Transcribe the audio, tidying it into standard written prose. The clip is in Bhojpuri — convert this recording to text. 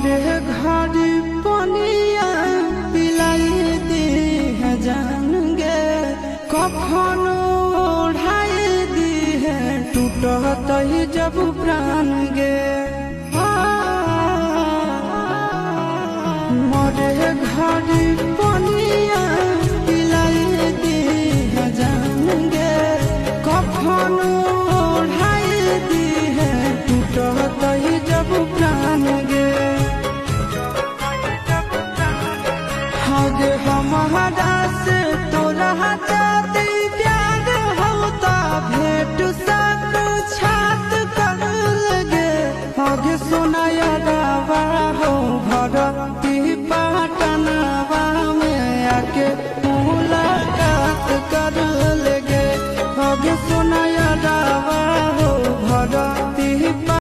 मोरे घर पनिया पिलाई दी है जान गे, कफन ओढ़ाई दी है टूटत ही जब प्राण गे। मोरे घर पनिया पिलाई दी है जान गे, कफन ओढ़ाई दी है टूटत ही जब प्राण गे। हगे हमारा से तोरा जाती प्यार होता भेंट साथ छात कर लगे, हगे सुनाई